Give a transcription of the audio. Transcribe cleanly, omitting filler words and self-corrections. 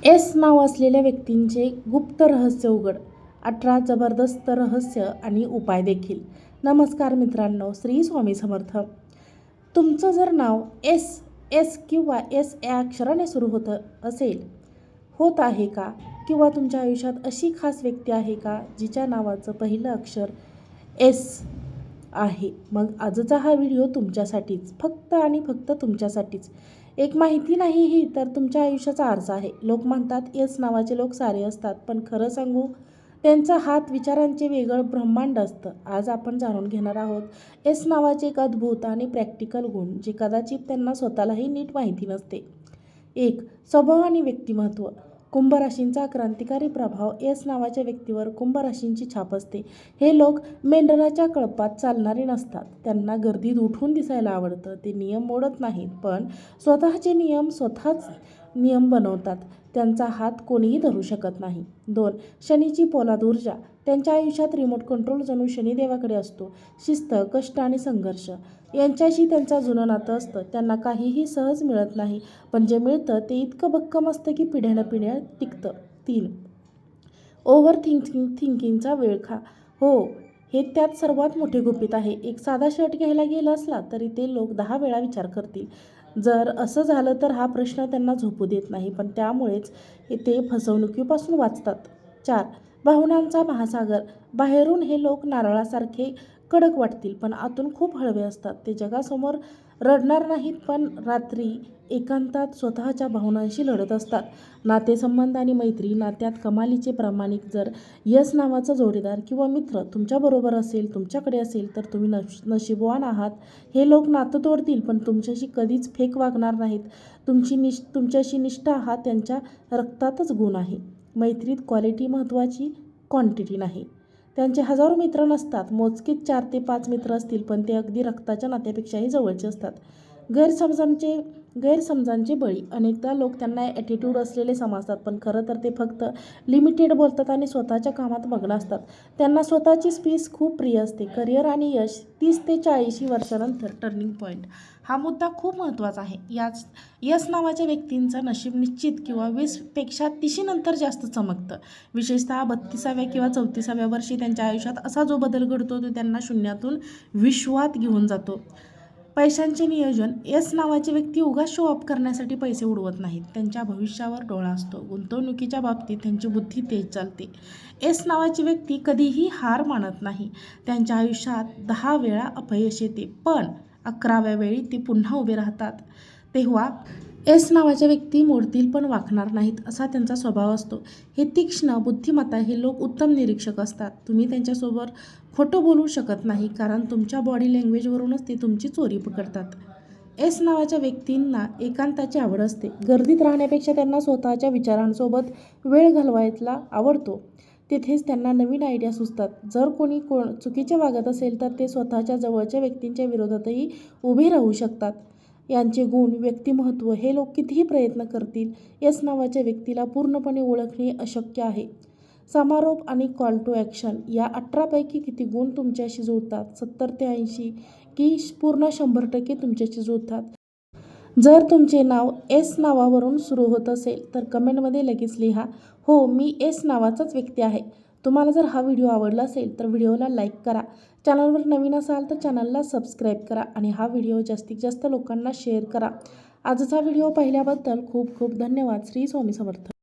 S नाव असलेल्या व्यक्तींचे गुप्त रहस्य उघड, 18 जबरदस्त रहस्य आणि उपाय देखील. नमस्कार मित्रांनो, श्री स्वामी समर्थ. तुमचं जर नाव एस किंवा एस या अक्षराने सुरू होत आहे का? किंवा तुमच्या आयुष्यात अशी खास व्यक्ती आहे का जिच्या नावाचं पहिलं अक्षर एस आहे? मग आजचा हा व्हिडिओ तुमच्यासाठीच, फक्त आणि फक्त तुमच्यासाठीच. एक माहिती नाही ही तर तुमच्या आयुष्याचा आरसा आहे. लोक म्हणतात एस नावाचे लोक सारे असतात, पण खरं सांगू, त्यांचा हात विचारांचे वेगळं ब्रह्मांड असतं. आज आपण जाणून घेणार आहोत एस नावाचे एक अद्भुत आणि प्रॅक्टिकल गुण, जे कदाचित त्यांना स्वतःलाही नीट माहिती नसते. 1. स्वभाव आणि व्यक्तिमत्व. कुंभ राशींचा क्रांतिकारी प्रभाव. एस नावाच्या व्यक्तीवर कुंभ राशींची छाप असते. हे लोक मेंढराच्या कळपात चालणारे नसतात. त्यांना गर्दीत उठून दिसायला आवडतं. ते नियम मोडत नाहीत, पण स्वतःच नियम बनवतात. त्यांचा हात कोणीही धरू शकत नाही. 2. शनीची पोलाद ऊर्जा. त्यांच्या आयुष्यात रिमोट कंट्रोल जणू शनिदेवाकडे असतो. शिस्त, कष्ट आणि संघर्ष यांच्याशी त्यांचं जुनं नातं असतं. त्यांना काहीही सहज मिळत नाही, पण जे मिळतं ते इतकं भक्कम असतं की पिढ्यानपिढ्या टिकतं. 3. ओव्हर थिंकिंगचा वेळखा. हो, हे त्यात सर्वात मोठे गुपित आहे. एक साधा शर्ट घ्यायला गेला असला तरी ते लोक 10 वेळा विचार करतील. जर असं झालं तर हा प्रश्न त्यांना झोपू देत नाही, पण त्यामुळेच ते फसवणुकीपासून वाचतात. 4. भावनांचा महासागर. बाहेरून हे लोक नारळासारखे कडक वाटतील, पण आतून खूप हळवे असतात. ते जगासमोर रडणार नाहीत, पण रात्री एकांतात स्वतःच्या भावनांशी लढत असतात. नातेसंबंध आणि मैत्री. नात्यात कमालीचे प्रामाणिक. जर यस नावाचा जोडीदार किंवा मित्र तुमच्याकडे असेल तर तुम्ही नशीबवान आहात. हे लोक नातं तोडतील, पण तुमच्याशी कधीच फेक वागणार नाहीत. तुमच्याशी निष्ठा हा त्यांच्या रक्तातच गुण आहे. मैत्रीत क्वालिटी महत्त्वाची, क्वांटिटी नाही. त्यांचे हजारो मित्र नसतात, मोजकेच 4 ते 5 मित्र असतील, पण ते अगदी रक्ताच्या नात्यापेक्षाही जवळचे असतात. गैरसमजांचे बळी. अनेकदा लोक त्यांना ॲटिट्यूड असलेले समजतात, पण खरं तर ते फक्त लिमिटेड बोलतात आणि स्वतःच्या कामात मग्न असतात. त्यांना स्वतःची स्पेस खूप प्रिय असते. करिअर आणि यश. 30 ते 40 वर्षानंतर टर्निंग पॉईंट. हा मुद्दा खूप महत्त्वाचा आहे. यस नावाच्या व्यक्तींचं नशीब निश्चित किंवा 20 पेक्षा 30 नंतर जास्त चमकतं. विशेषतः 32व्या किंवा 34व्या वर्षी त्यांच्या आयुष्यात असा जो बदल घडतो तो त्यांना शून्यातून विश्वात घेऊन जातो. पैशांचे नियोजन. एस नावाचे व्यक्ती उगाच शो ऑफ करण्यासाठी पैसे उडवत नाहीत. त्यांच्या भविष्यावर डोळा असतो. गुंतवणुकीच्या बाबतीत त्यांची बुद्धी तेज चालते. एस नावाची व्यक्ती कधीही हार मानत नाही. त्यांच्या आयुष्यात 10 वेळा अपयश येते, पण 11व्या वेळी ते पुन्हा उभे राहतात. तेव्हा एस नावाच्या व्यक्ती मोडतील पण वाकणार नाहीत, असा त्यांचा स्वभाव असतो. हे तीक्ष्ण, बुद्धिमत्ता. हे लोक उत्तम निरीक्षक असतात. तुम्ही त्यांच्यासोबत खोटं बोलू शकत नाही, कारण तुमच्या बॉडी लँग्वेजवरूनच ते तुमची चोरी पकडतात. एस नावाच्या व्यक्तींना एकांताची आवड असते. गर्दीत राहण्यापेक्षा त्यांना स्वतःच्या विचारांसोबत वेळ घालवायला आवडतो. तिथेच त्यांना नवीन आयडिया सुचतात. जर कोणी चुकीचे वागत असेल तर ते स्वतःच्या जवळच्या व्यक्तींच्या विरोधातही उभे राहू शकतात. यांचे गुण. व्यक्तिमत्व. हे लोक कितीही प्रयत्न करतील, एस नावाच्या व्यक्तीला पूर्णपणे ओळखणे अशक्य आहे. समारोप आणि कॉल टू ॲक्शन. या 18 पैकी किती गुण तुमच्याशी जुळतात? 70 ते 80 की पूर्ण 100% तुमच्याशी जुळतात? जर तुमचे नाव एस नावावरून सुरू होत असेल तर कमेंटमध्ये लगेच लिहा, हो, मी एस नावाचाच व्यक्ती आहे. तुम्हाला जर हा व्हिडिओ आवडला असेल तर व्हिडिओला लाईक करा. चॅनलवर नवीन असाल तर चॅनलला सबस्क्राईब करा आणि हा व्हिडिओ जास्तीत जास्त लोकांना शेअर करा. आजचा व्हिडिओ पाहिल्याबद्दल खूप खूप धन्यवाद. श्री स्वामी समर्थ.